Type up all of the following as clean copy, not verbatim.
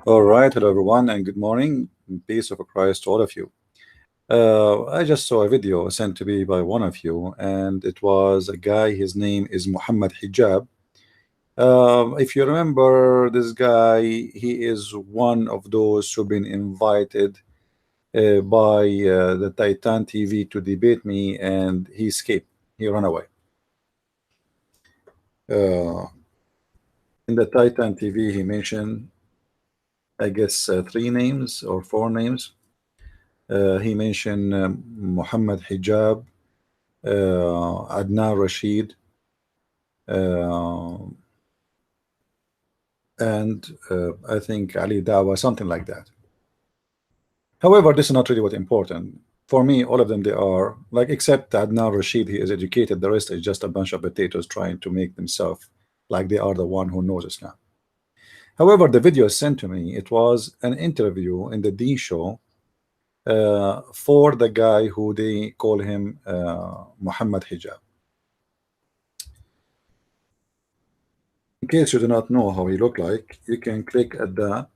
All right, hello everyone, and good morning. Peace of Christ to all of you. I just saw a video sent to me by one of you, and it was a guy. His name is Muhammad Hijab. If you remember this guy, he is one of those who've been invited by the Titan TV to debate me, and he escaped. He ran away. Uh, in the Titan TV, he mentioned, I guess, three names or four names. He mentioned Muhammad Hijab, Adnan Rashid, uh, and I think Ali Dawa, something like that. However, this is not really what important. For me, all of them, they are like, except Adnan Rashid, he is educated. The rest is just a bunch of potatoes trying to make themselves like they are the one who knows Islam. However, the video sent to me, it was an interview in the D show for the guy who they call him Muhammad Hijab. In case you do not know how he looked like, you can click at the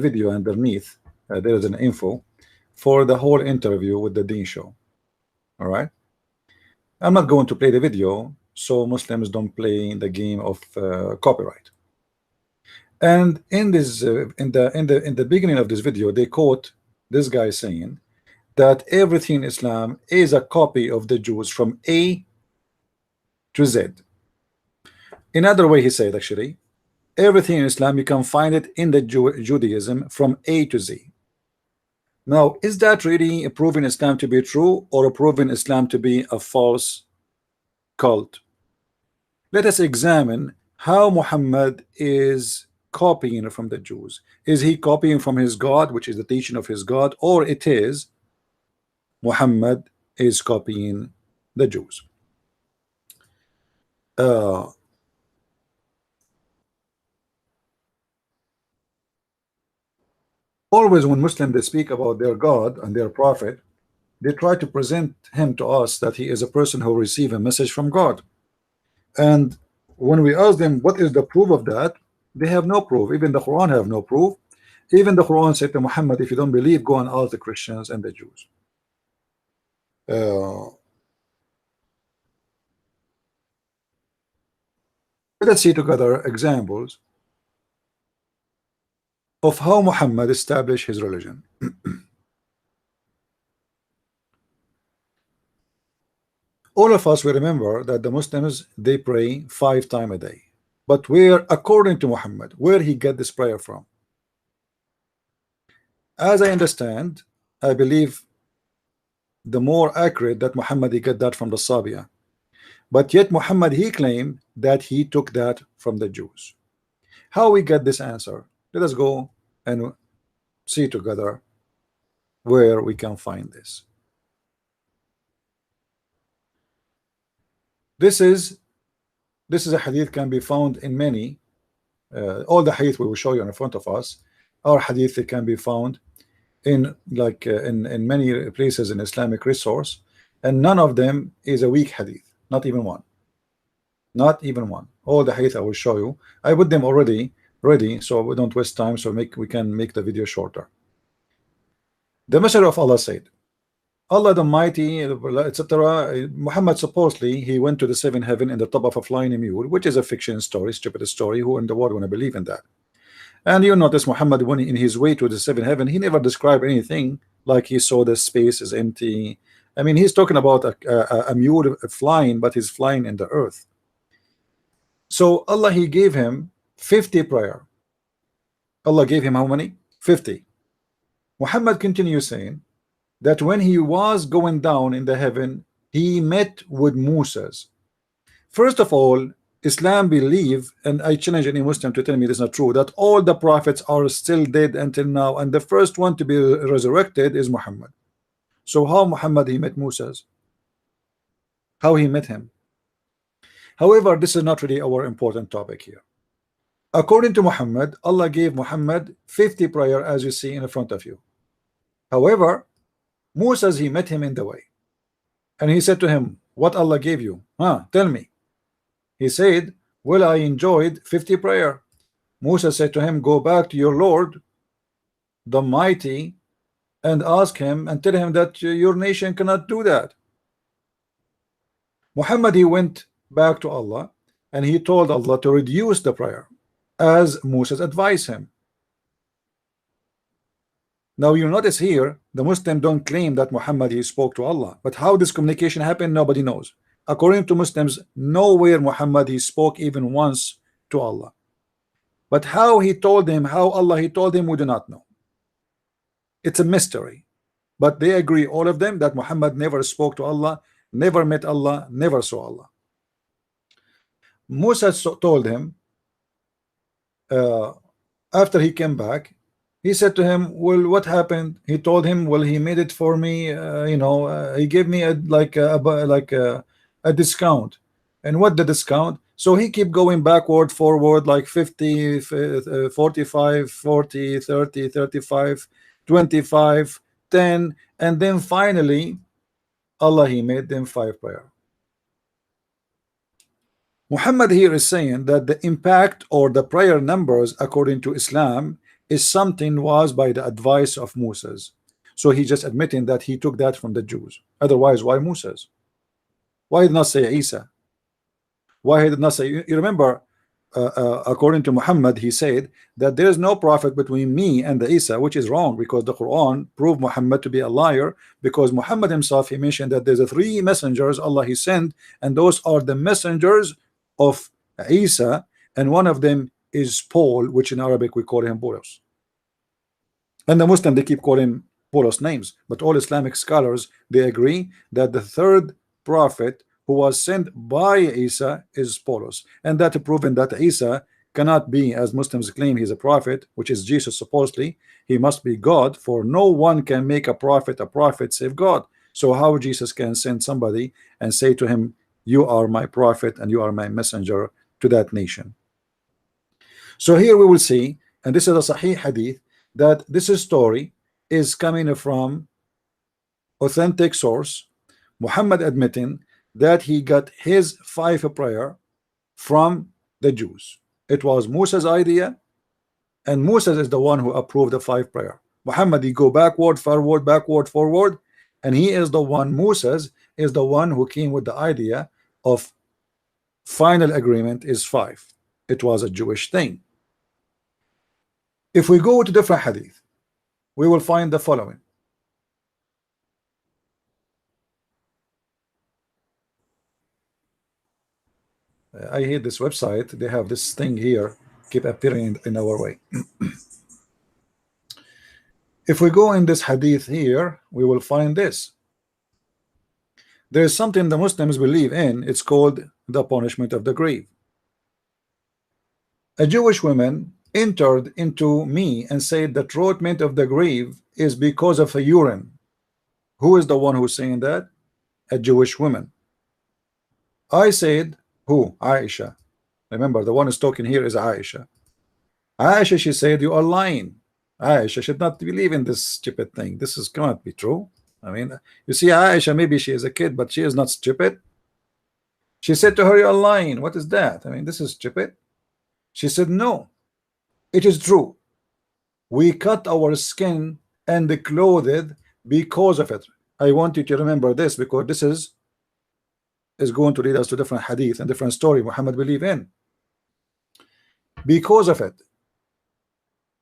video underneath. There is an info for the whole interview with the Dean show. All right. I'm not going to play the video, so Muslims don't play the game of copyright. And in this, in the beginning of this video, they quote this guy saying that everything in Islam is a copy of the Jews from A to Z. In other way, he said actually, everything in Islam you can find it in the Judaism from A to Z. Now, is that really proving Islam to be true or proving Islam to be a false cult? Let us examine how Muhammad is copying from the Jews. Is he copying from his God, which is the teaching of his God, or it is Muhammad is copying the Jews? Always when Muslims they speak about their God and their prophet, they try to present him to us that he is a person who received a message from God. And when we ask them what is the proof of that, they have no proof. Even the Quran have no proof. Even the Quran said to Muhammad, if you don't believe, go and ask the Christians and the Jews. Let's see together examples of how Muhammad established his religion. All of us will remember that the Muslims they pray 5 times a day, but where, according to Muhammad, where he get this prayer from? As I understand, I believe the more accurate that Muhammad he get that from the Sabiya, but yet Muhammad he claimed that he took that from the Jews. How we get this answer? Let us go and see together where we can find this. This is a hadith can be found in many all the hadith we will show you in front of us are hadith that can be found in like in many places in Islamic resource, and none of them is a weak hadith, not even one. Not even one. All the hadith I will show you, I put them already ready, so we don't waste time, so we can make the video shorter. The Messenger of Allah said, Allah the Mighty, etc. Muhammad supposedly he went to the 7th heaven in the top of a flying mule, which is a fiction story, stupid story. Who in the world want to believe in that? And you notice Muhammad, when in his way to the 7th heaven, he never described anything like he saw the space is empty. I mean, he's talking about a mule flying, but he's flying in the earth. So Allah he gave him 50 prayer. Allah gave him how many? 50. Muhammad continues saying that when he was going down in the heaven, he met with Musa's. First of all, Islam believe, and I challenge any Muslim to tell me this is not true, that all the prophets are still dead until now, and the first one to be resurrected is Muhammad. So how Muhammad he met Musa's? How he met him? However, this is not really our important topic here. According to Muhammad, Allah gave Muhammad 50 prayer as you see in front of you. However, Musa's he met him in the way, and he said to him, what Allah gave you? Tell me. He said, well, I enjoyed 50 prayer. Musa said to him, go back to your Lord the Mighty and ask him and tell him that your nation cannot do that. Muhammad, he went back to Allah and he told Allah to reduce the prayer as Moses advised him. Now you notice here the Muslim don't claim that Muhammad he spoke to Allah, but how this communication happened nobody knows. According to Muslims, nowhere Muhammad he spoke even once to Allah, but how he told him, how Allah he told him, we do not know. It's a mystery, but they agree, all of them, that Muhammad never spoke to Allah, never met Allah, never saw Allah. Musa told him after he came back, he said to him, well, what happened? He told him, well, he made it for me, he gave me a discount. And what the discount? So he kept going backward, forward, like 50, 45, 40, 30, 35, 25, 10, and then finally Allah he made them 5 prayer. Muhammad here is saying that the impact or the prayer numbers according to Islam is something was by the advice of Moses. So he just admitting that he took that from the Jews. Otherwise, why Moses? Why did not say Isa? Why did not say, you remember, according to Muhammad, he said that there is no prophet between me and the Isa, which is wrong, because the Quran proved Muhammad to be a liar, because Muhammad himself, he mentioned that there's a 3 messengers Allah he sent, and those are the messengers of Isa, and one of them is Paul, which in Arabic we call him Bolos. And the Muslim, they keep calling Bolos names, but all Islamic scholars, they agree that the 3rd prophet who was sent by Isa is Paulus, and that proven that Isa cannot be, as Muslims claim, he's a prophet, which is Jesus supposedly. He must be God, for no one can make a prophet save God. So how Jesus can send somebody and say to him, you are my prophet and you are my messenger to that nation? So here we will see, and this is a Sahih hadith, that this story is coming from authentic source, Muhammad admitting that he got his 5 prayer from the Jews. It was Moses' idea, and Moses is the one who approved the 5 prayer. Muhammad, he go backward, forward, backward, forward, and he is the one, Moses is the one who came with the idea of final agreement is 5. It was a Jewish thing. If we go to different hadith, we will find the following. I hate this website. They have this thing here keep appearing in our way. If we go in this hadith here, we will find this. There is something the Muslims believe in. It's called the punishment of the grave. A Jewish woman entered into me and said the treatment of the grave is because of a urine. Who is the one who's saying that? A Jewish woman. I said, who? Aisha. Remember, the one who's talking here is Aisha. Aisha, she said, you are lying. Aisha should not believe in this stupid thing. This cannot be true. I mean, you see, Aisha, maybe she is a kid, but she is not stupid. She said to her, you are lying. What is that? I mean, this is stupid. She said, no, it is true. We cut our skin and clothed because of it. I want you to remember this, because this is going to lead us to different hadith and different story Muhammad believe in. Because of it,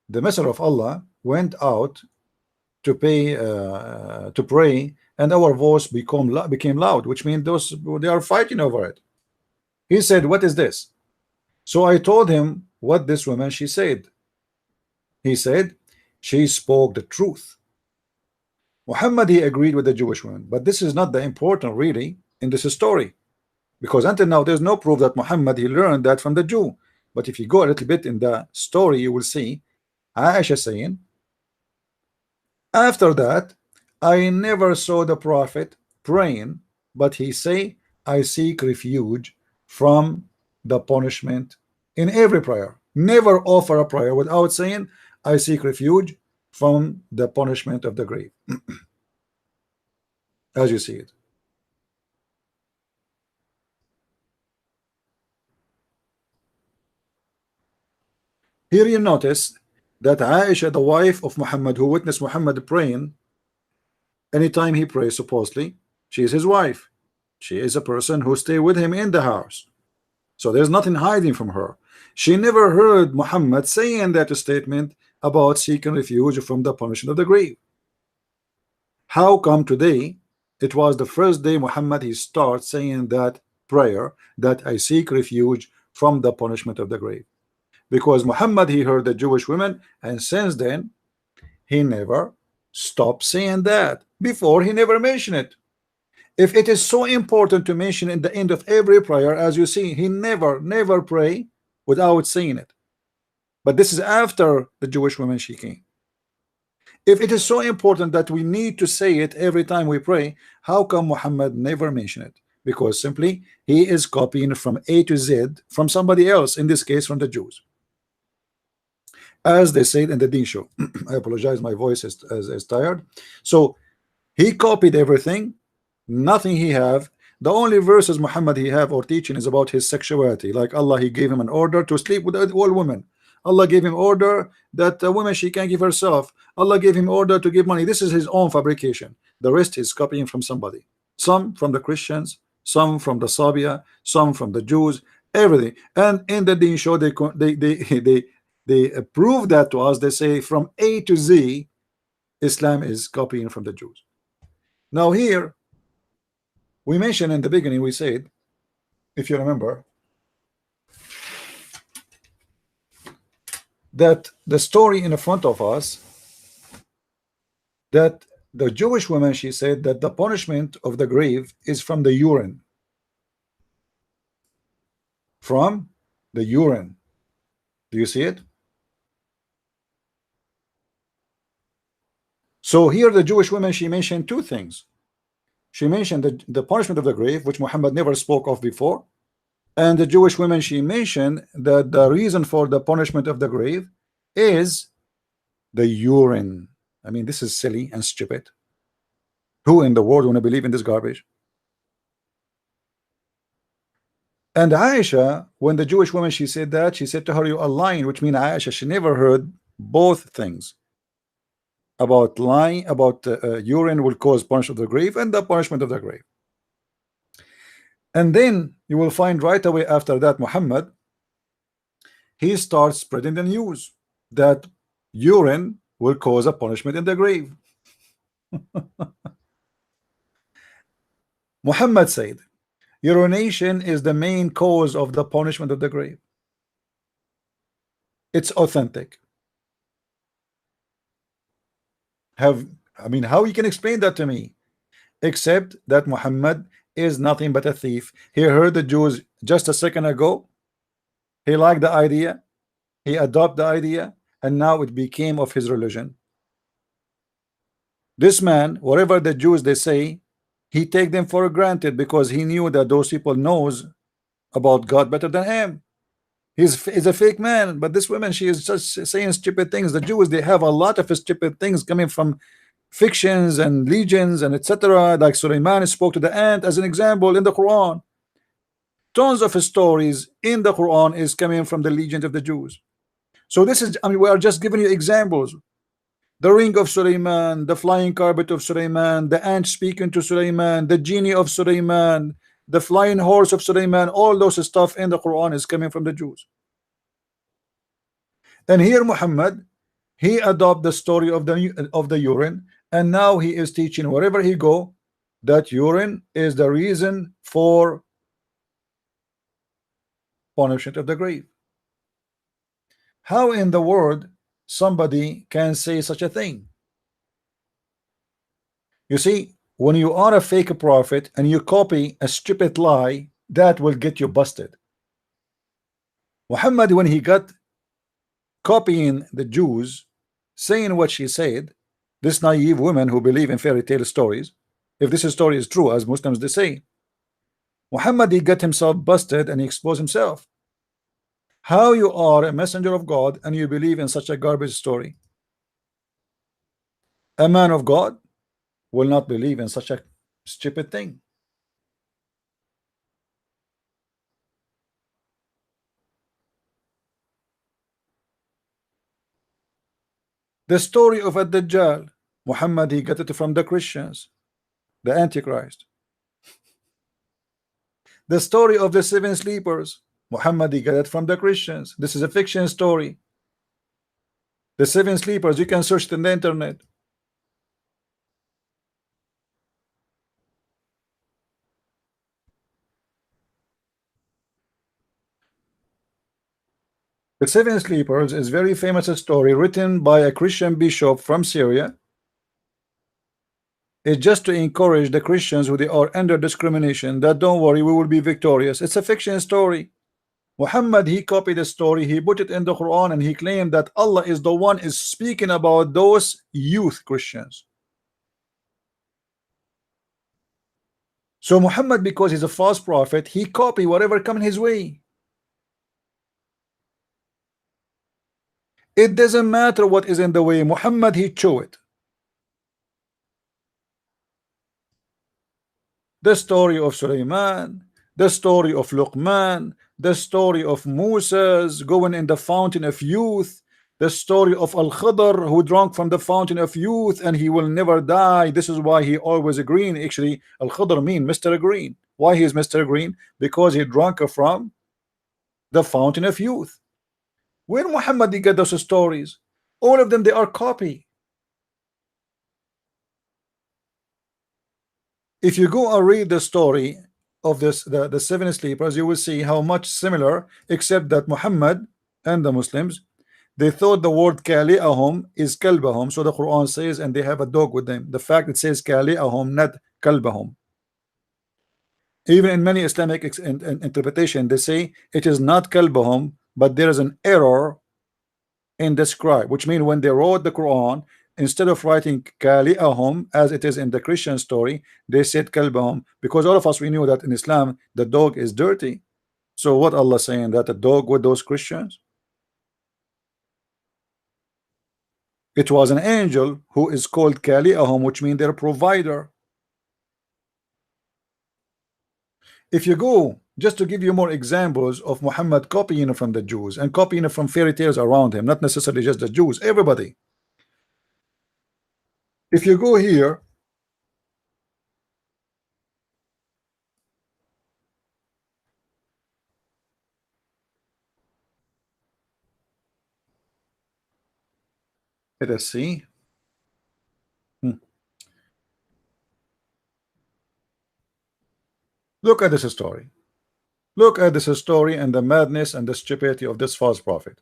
the Messenger of Allah went out to pray, and our voice became loud, which means they are fighting over it. He said, what is this? So I told him what this woman she said. He said, she spoke the truth. Muhammad, he agreed with the Jewish woman, but this is not the important really in this story, because until now there's no proof that Muhammad he learned that from the Jew. But if you go a little bit in the story, you will see Aisha saying, after that I never saw the prophet praying, but he say, I seek refuge from the punishment in every prayer. Never offer a prayer without saying, I seek refuge from the punishment of the grave. As you see it. Here you notice that Aisha, the wife of Muhammad, who witnessed Muhammad praying, anytime he prays, supposedly, she is his wife. She is a person who stay with him in the house. So there's nothing hiding from her. She never heard Muhammad saying that statement about seeking refuge from the punishment of the grave. How come today it was the first day Muhammad he starts saying that prayer, that I seek refuge from the punishment of the grave? Because Muhammad he heard the Jewish women, and since then he never stopped saying that. Before he never mentioned it. If it is so important to mention in the end of every prayer, as you see, he never pray without saying it. But this is after the Jewish woman she came. If it is so important that we need to say it every time we pray, how come Muhammad never mention it? Because simply he is copying from A to Z from somebody else, in this case from the Jews. As they said in the Deen show. I apologize, my voice is tired. So he copied everything, nothing he have. The only verses Muhammad he have or teaching is about his sexuality. Like Allah, he gave him an order to sleep with all women. Allah gave him order that a woman she can't give herself. Allah gave him order to give money. This is his own fabrication. The rest is copying from somebody. Some from the Christians, some from the Sabia, some from the Jews, everything. And in the Deen show, they prove that to us. They say from A to Z, Islam is copying from the Jews. Now here, we mentioned in the beginning, we said, if you remember, that the story in front of us, that the Jewish woman, she said that the punishment of the grave is from the urine. From the urine. Do you see it? So here the Jewish woman, she mentioned two things. She mentioned the punishment of the grave, which Muhammad never spoke of before. And the Jewish women, she mentioned that the reason for the punishment of the grave is the urine. I mean, this is silly and stupid. Who in the world want to believe in this garbage? And Aisha, when the Jewish woman, she said that, she said to her, you are lying, which means Aisha, she never heard both things. About lying, about urine will cause punishment of the grave and the punishment of the grave. And then you will find right away after that Muhammad, he starts spreading the news that urine will cause a punishment in the grave. Muhammad said urination is the main cause of the punishment of the grave. It's authentic. I mean, how you can explain that to me? Except that Muhammad is nothing but a thief. He heard the Jews just a second ago. He liked the idea. He adopted the idea, and now it became of his religion. This man, whatever the Jews they say, he take them for granted because he knew that those people knows about God better than him. He's a fake man, but this woman, she is just saying stupid things. The Jews, they have a lot of stupid things coming from fictions and legends and etc. Like Sulaiman spoke to the ant as an example in the Quran. Tons of stories in the Quran is coming from the legend of the Jews. So this is, I mean, we are just giving you examples. The ring of Sulaiman, the flying carpet of Sulaiman, the ant speaking to Sulaiman, the genie of Sulaiman, the flying horse of Sulaiman, all those stuff in the Quran is coming from the Jews. And here Muhammad, he adopted the story of the urine, and now he is teaching wherever he go that urine is the reason for punishment of the grave. How in the world somebody can say such a thing? You see, when you are a fake prophet and you copy a stupid lie, that will get you busted. Muhammad, when he got copying the Jews, saying what she said, this naive woman who believe in fairy tale stories, if this story is true, as Muslims they say, Muhammad, he got himself busted and he exposed himself. How you are a messenger of God and you believe in such a garbage story? A man of God will not believe in such a stupid thing. The story of Ad-Dajjal, Muhammad, he got it from the Christians, the Antichrist. The story of the seven sleepers, Muhammad, he got it from the Christians. This is a fiction story. The seven sleepers, you can search it in the internet. The seven sleepers is very famous story written by a Christian bishop from Syria. It's just to encourage the Christians who they are under discrimination that don't worry, we will be victorious. It's a fiction story. Muhammad, he copied the story, he put it in the Quran, and he claimed that Allah is the one is speaking about those youth Christians. So Muhammad, because he's a false prophet, he copy whatever come in his way. It doesn't matter what is in the way. Muhammad, he chose it. The story of Sulaiman, the story of Luqman, the story of Moses going in the fountain of youth, the story of Al-Khidr who drank from the fountain of youth and he will never die. This is why he always green. Actually, Al-Khidr mean Mr. Green. Why he is Mr. Green? Because he drank from the fountain of youth. Where Muhammad he get those stories? All of them, they are copy. If you go and read the story of this, the seven sleepers, you will see how much similar, except that Muhammad and the Muslims, they thought the word kali'ahum is kalbahum. So the Quran says, and they have a dog with them. The fact it says kali'ahum, not kalbahum. Even in many Islamic interpretation, they say it is not kalbahum, but there is an error in the scribe, which means when they wrote the Quran, instead of writing kali'ahum as it is in the Christian story, they said kalbahum, because all of us, we knew that in Islam the dog is dirty. So what Allah saying, that a dog with those Christians? It was an angel who is called kali'ahum, which means their provider. If you go, just to give you more examples of Muhammad copying from the Jews and copying from fairy tales around him, not necessarily just the Jews, everybody. If you go here, let us see. Look at this story. Look at this story and the madness and the stupidity of this false prophet.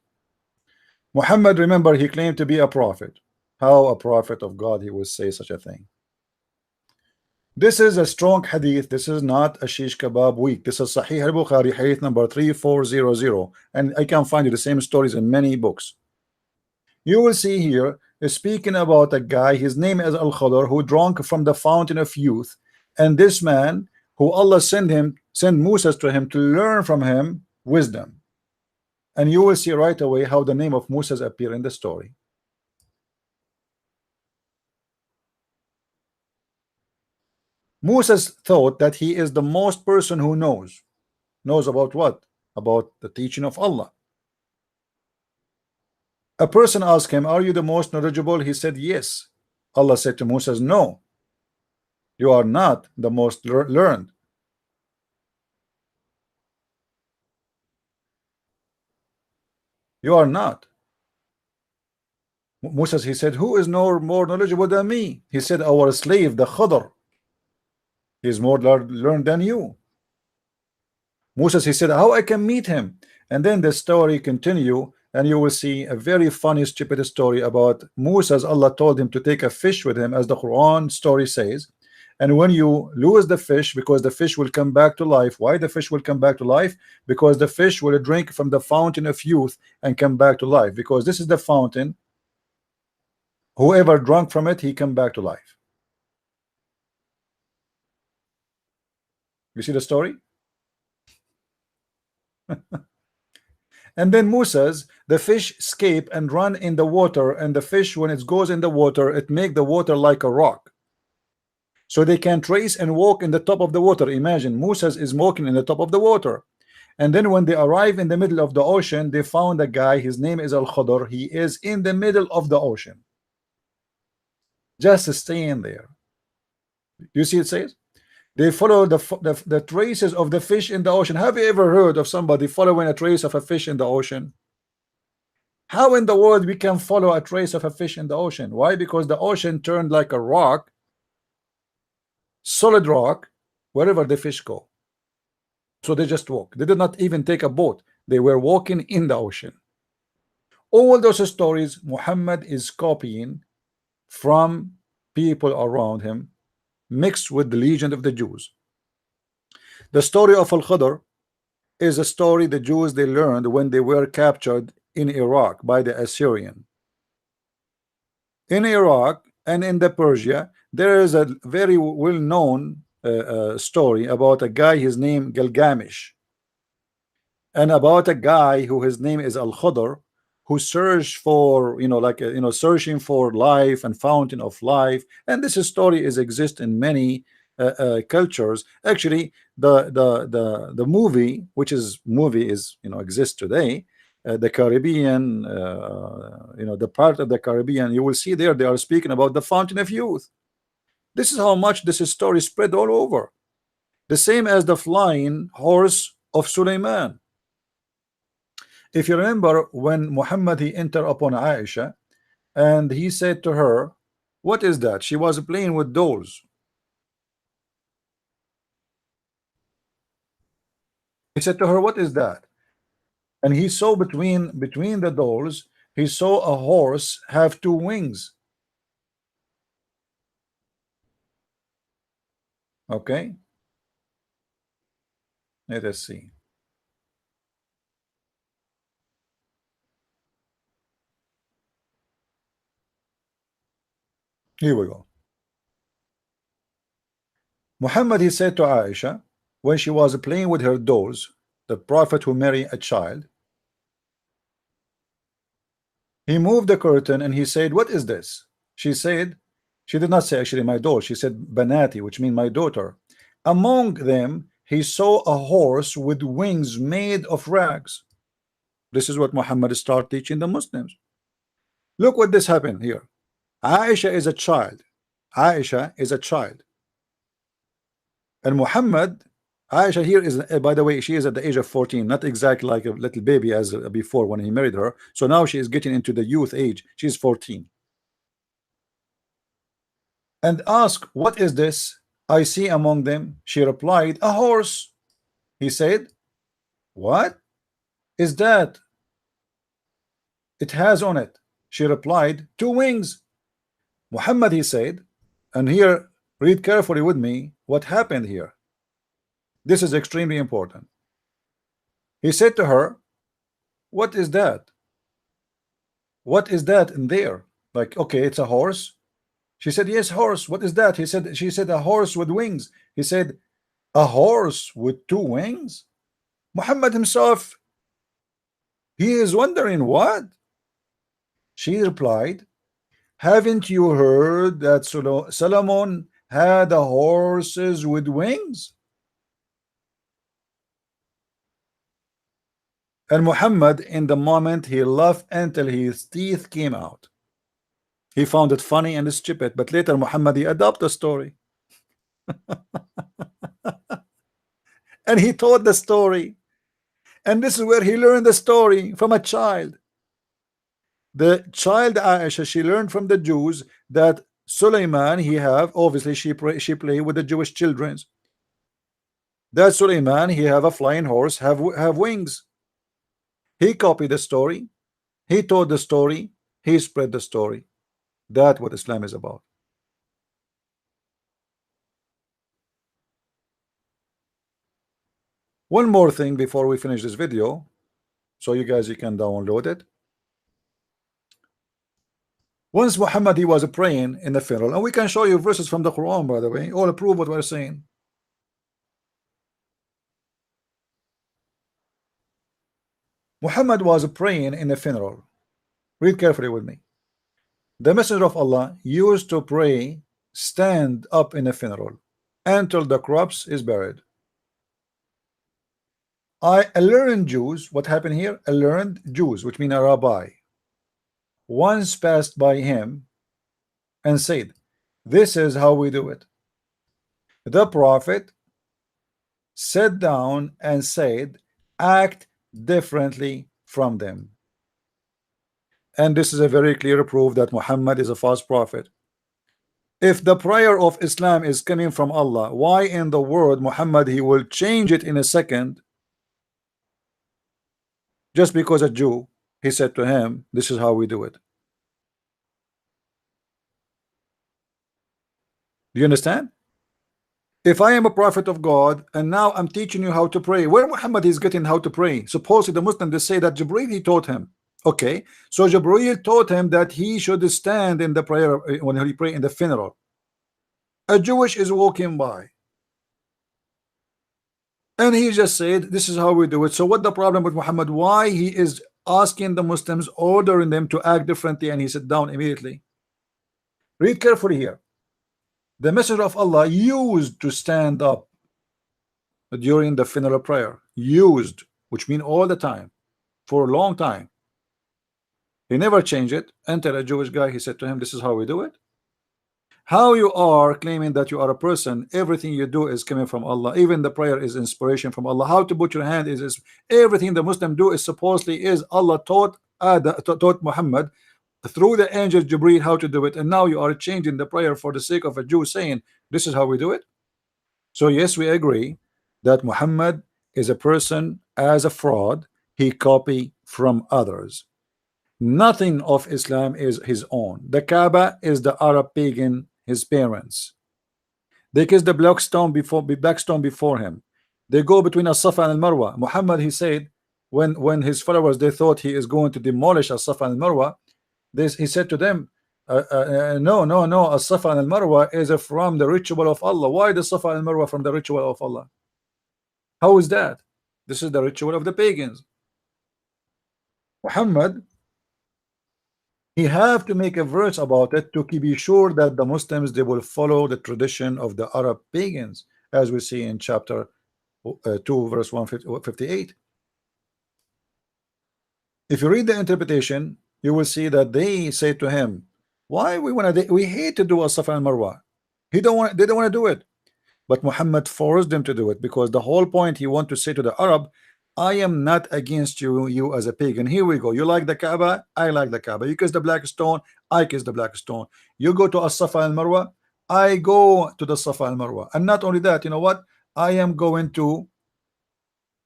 Muhammad, remember, he claimed to be a prophet. How a prophet of God he would say such a thing? This is a strong hadith. This is not a shish kebab week. This is Sahih al-Bukhari, hadith number 3400, and I can find you the same stories in many books. You will see here speaking about a guy, his name is Al-Khidr, who drank from the fountain of youth, and this man who Allah sent Moses to him to learn from him wisdom. And you will see right away how the name of Moses appear in the story. Moses thought that he is the most person who knows about what? About the teaching of Allah. A person asked him, are you the most knowledgeable? He said yes. Allah said to Moses, no, you are not the most learned. You are not. Moses, he said, who is more knowledgeable than me? He said, our slave, the Khidr. He is more learned than you. Moses, he said, how I can meet him? And then the story continue, and you will see a very funny, stupid story about Moses. Allah told him to take a fish with him, as the Quran story says. And when you lose the fish, because the fish will come back to life. Why the fish will come back to life? Because the fish will drink from the fountain of youth and come back to life. Because this is the fountain. Whoever drank from it, he come back to life. You see the story? And then Moses, the fish escape and run in the water, and the fish, when it goes in the water, it make the water like a rock. So they can trace and walk in the top of the water. Imagine Moses is walking in the top of the water. And then when they arrive in the middle of the ocean, they found a guy, his name is Al-Khidr. He is in the middle of the ocean. just staying there. You see, it says they follow the traces of the fish in the ocean. Have you ever heard of somebody following a trace of a fish in the ocean? How in the world we can follow a trace of a fish in the ocean? Why? Because the ocean turned like a rock, solid rock, wherever the fish go. So they just walk. They did not even take a boat. They were walking in the ocean. All those stories Muhammad is copying from people around him, mixed with the legend of the Jews. The story of Al-Khidr is a story the Jews they learned when they were captured in Iraq by the Assyrian. In Iraq and in the Persia, there is a very well-known story about a guy, his name Gilgamesh, and about a guy who his name is Al-Khidr, who searched for, searching for life and fountain of life. And this story exists in many cultures. Actually, the movie, which is exists today, the Caribbean, the part of the Caribbean, you will see there they are speaking about the fountain of youth. This is how much this story spread all over. The same as the flying horse of Suleiman. If you remember, when Muhammad he entered upon Aisha and he said to her, what is that? She was playing with dolls. He said to her, what is that? And he saw between the dolls, he saw a horse have two wings. Okay, let us see. Here we go. Muhammad he said to Aisha when she was playing with her dolls, the prophet who married a child, he moved the curtain and he said, what is this? She said, she did not say actually my doll, she said Banati, which means my daughter. Among them he saw a horse with wings made of rags. This is what Muhammad started teaching the Muslims. Look what this happened here. Aisha is a child. Aisha is a child. And Muhammad, Aisha here is, by the way, she is at the age of 14, not exactly like a little baby as before when he married her. So now she is getting into the youth age. She's 14. And ask, what is this I see among them? She replied, a horse. He said, what is that it has on it? She replied, two wings. Muhammad, he said, and here read carefully with me what happened here. This is extremely important. He said to her, what is that? What is that in there? Like, okay, it's a horse. She said, yes, horse. What is that? She said, a horse with wings. He said, a horse with two wings? Muhammad himself, he is wondering what? She replied, haven't you heard that Solomon had a horses with wings? And Muhammad, in the moment, he laughed until his teeth came out. He found it funny and stupid, but later Muhammad he adopted the story. And he told the story. And this is where he learned the story, from a child. The child Aisha, she learned from the Jews that Suleiman, he have, obviously she play with the Jewish children. That Suleiman, he have a flying horse, have wings. He copied the story. He told the story. He spread the story. That's what Islam is about. One more thing before we finish this video, so you can download it. Once Muhammad he was praying in the funeral, and we can show you verses from the Quran, by the way, all prove what we're saying. Muhammad was praying in the funeral. Read carefully with me. The Messenger of Allah used to pray, stand up in a funeral until the corpse is buried. A learned Jews, what happened here? A learned Jews, which mean a rabbi, once passed by him and said, This is how we do it. The Prophet sat down and said, act differently from them. And this is a very clear proof that Muhammad is a false prophet. If the prayer of Islam is coming from Allah, why in the world Muhammad he will change it in a second just because a Jew he said to him, this is how we do it? Do you understand? If I am a prophet of God and now I'm teaching you how to pray, where Muhammad is getting how to pray? Supposedly the Muslims they say that Jibreel he taught him. Okay, so Jibreel taught him that he should stand in the prayer when he pray in the funeral. A Jewish is walking by and he just said this is how we do it. So what the problem with Muhammad? Why he is asking the Muslims, ordering them to act differently, and he sat down immediately? Read carefully here. The Messenger of Allah used to stand up during the funeral prayer. Used, which means all the time, for a long time. He never changed it until a Jewish guy he said to him, this is how we do it. How you are claiming that you are a person, everything you do is coming from Allah, even the prayer is inspiration from Allah. How to put your hand is everything the Muslim do is supposedly is Allah taught Muhammad through the angel Jibreel how to do it, and now you are changing the prayer for the sake of a Jew saying this is how we do it. So yes, we agree that Muhammad is a person as a fraud. He copy from others. Nothing of Islam is his own. The Kaaba is the Arab pagan, his parents. They kiss the black stone before him. They go between As-Safa and Al-Marwa. Muhammad he said when his followers they thought he is going to demolish As-Safa and Al-Marwa, he said to them, no, As-Safa and Al-Marwa is from the ritual of Allah. Why the Safa and Marwa from the ritual of Allah? How is that? This is the ritual of the pagans. Muhammad he have to make a verse about it to be sure that the Muslims they will follow the tradition of the Arab pagans, as we see in chapter 2 verse 158. If you read the interpretation, you will see that they say to him, why we hate to do As-Safa and Marwa. They don't want to do it, but Muhammad forced them to do it, because the whole point he want to say to the Arab, I am not against you as a pagan. Here we go. You like the Kaaba, I like the Kaaba. You kiss the black stone, I kiss the black stone. You go to As-Safa and Marwa, I go to the Safa and Marwa. And not only that, you know what? I am going to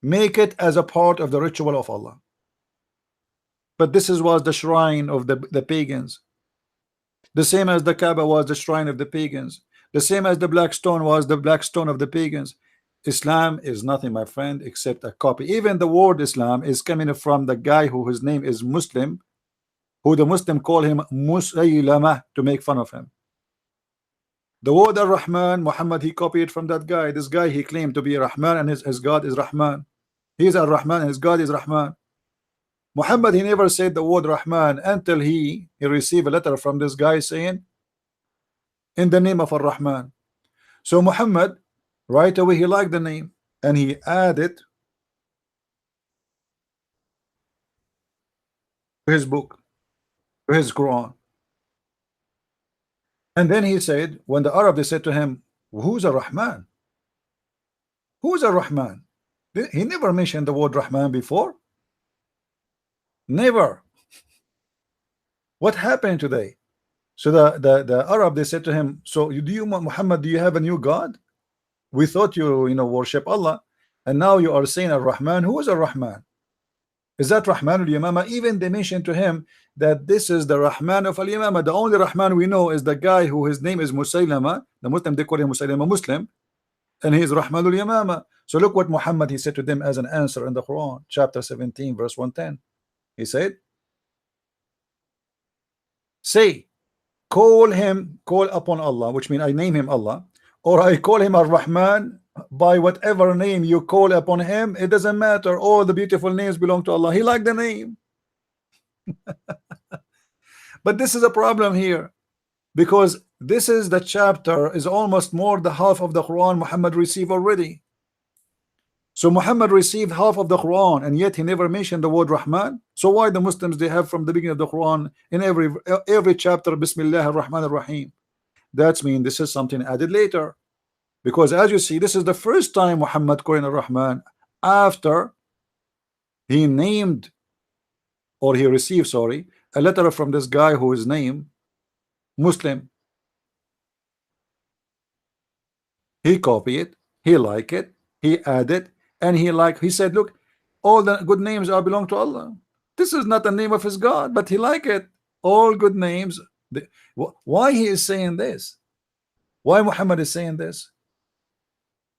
make it as a part of the ritual of Allah. But this was the shrine of the pagans. The same as the Kaaba was the shrine of the pagans. The same as the black stone was the black stone of the pagans. Islam is nothing, my friend, except a copy. Even the word Islam is coming from the guy who his name is Muslim, who the Muslim call him Musaylama to make fun of him. The word Ar-Rahman, Muhammad he copied from that guy. This guy he claimed to be Rahman, and his God is Rahman. He is Ar-Rahman and his God is Rahman. Muhammad he never said the word Rahman until he received a letter from this guy saying in the name of Ar-Rahman. So Muhammad right away he liked the name and he added to his book, to his Quran. And then he said, when the Arab they said to him, who's Ar-Rahman? Who's Ar-Rahman? He never mentioned the word Rahman before. Never. What happened today? So the Arab they said to him, so Muhammad, do you have a new God? We thought you worship Allah, and now you are saying Ar-Rahman. Who is Ar-Rahman? Is that Rahman al-Yamama? Even they mentioned to him that this is the Rahman of al-Yamama. The only Rahman we know is the guy who his name is Musaylama. The Muslim they call him Musaylama Muslim, and he is Rahman al-Yamama. So look what Muhammad he said to them as an answer in the Quran, chapter 17 verse 110. He said, say, call upon Allah, which means I name him Allah, or I call him Ar-Rahman. By whatever name you call upon him, it doesn't matter. All the beautiful names belong to Allah. He liked the name. But this is a problem here, because this is the chapter is almost more the half of the Quran Muhammad received already. So Muhammad received half of the Quran, and yet he never mentioned the word Rahman. So why the Muslims they have from the beginning of the Quran in every chapter Bismillah ar-Rahman ar-Rahim? That means this is something added later, because as you see, this is the first time Muhammad calling Ar-Rahman after he named, or he received, sorry, a letter from this guy who is named Muslim. He copied it, he liked it, he added, and he said, look, all the good names are belong to Allah. This is not the name of his God, but he liked it. All good names. Why he is saying this? Why Muhammad is saying this?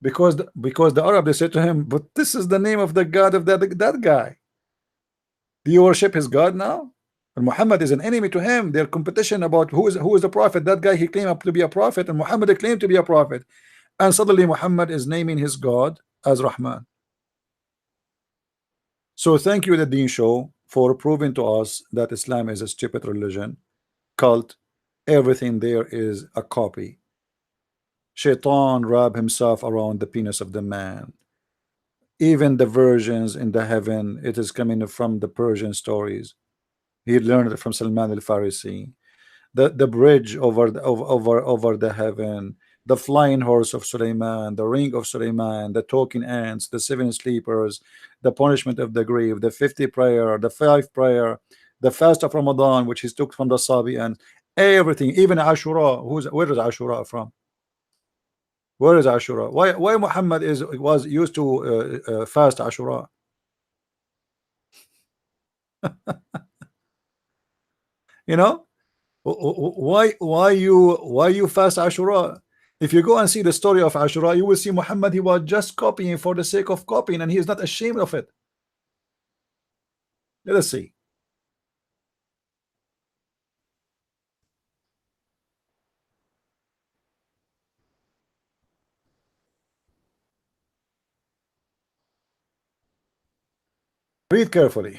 Because the Arab, they said to him, but this is the name of the God of that guy. Do you worship his God now? And Muhammad is an enemy to him. Their competition about who is the prophet. That guy, he claimed to be a prophet, and Muhammad claimed to be a prophet. And suddenly Muhammad is naming his God as Rahman. So thank you, the Deen Show, for proving to us that Islam is a stupid religion, cult. Everything there is a copy. Shaitan wrap himself around the penis of the man. Even the versions in the heaven, it is coming from the Persian stories. He learned it from Salman al-Farisi. The bridge over the heaven, the flying horse of Suleiman, the ring of Suleiman, the talking ants, the 7 sleepers, the punishment of the grave, the 50 prayer, the 5 prayer, the fast of Ramadan, which he took from the Sabi, and everything, even Ashura. Where is Ashura from? Where is Ashura? Why Muhammad was used to fast Ashura? You know, why you fast Ashura? If you go and see the story of Ashura, you will see Muhammad, he was just copying for the sake of copying, and he is not ashamed of it. Let us see. Read carefully.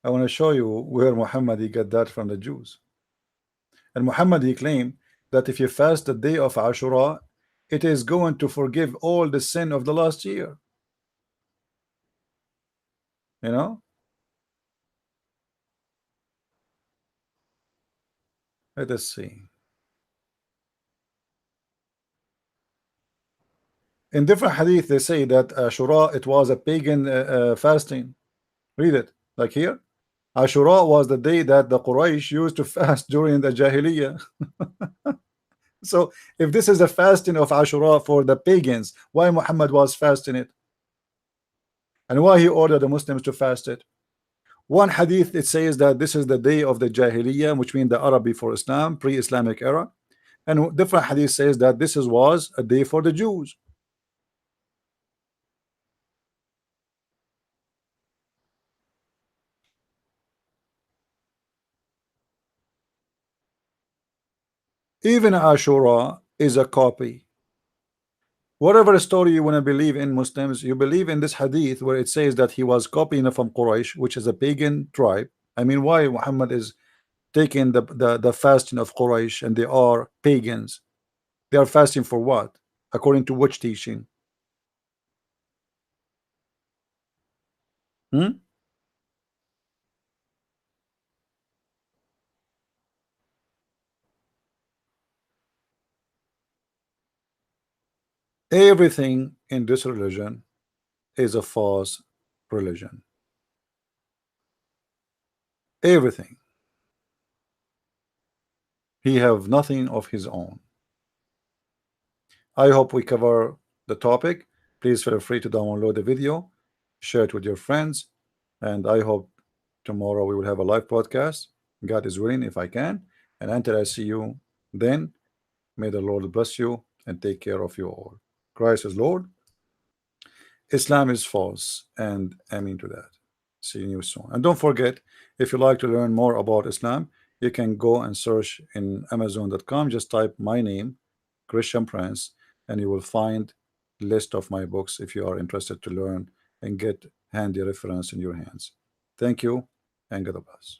I want to show you where Muhammad, he got that from the Jews. And Muhammad, he claimed that if you fast the day of Ashura, it is going to forgive all the sin of the last year. You know, let us see. In different hadith, they say that Ashura, it was a pagan fasting. Read it, like here. Ashura was the day that the Quraysh used to fast during the Jahiliyyah. So if this is a fasting of Ashura for the pagans, why Muhammad was fasting it? And why he ordered the Muslims to fast it? One hadith, it says that this is the day of the Jahiliyyah, which means the Arab before Islam, pre-Islamic era. And different hadith says that this was a day for the Jews. Even Ashura is a copy. Whatever story you want to believe in, Muslims, you believe in this hadith where it says that he was copying from Quraysh, which is a pagan tribe. I mean, why Muhammad is taking the fasting of Quraysh, and they are pagans? They are fasting for what? According to which teaching? Hmm? Everything in this religion is a false religion. Everything. He have nothing of his own. I hope we cover the topic. Please feel free to download the video, share it with your friends, and I hope tomorrow we will have a live podcast. God is willing, if I can. And until I see you then, may the Lord bless you and take care of you all. Christ is Lord. Islam is false, and amen to that. See you soon. And don't forget, if you like to learn more about Islam, you can go and search in Amazon.com. Just type my name, Christian Prince, and you will find list of my books if you are interested to learn and get handy reference in your hands. Thank you, and God bless.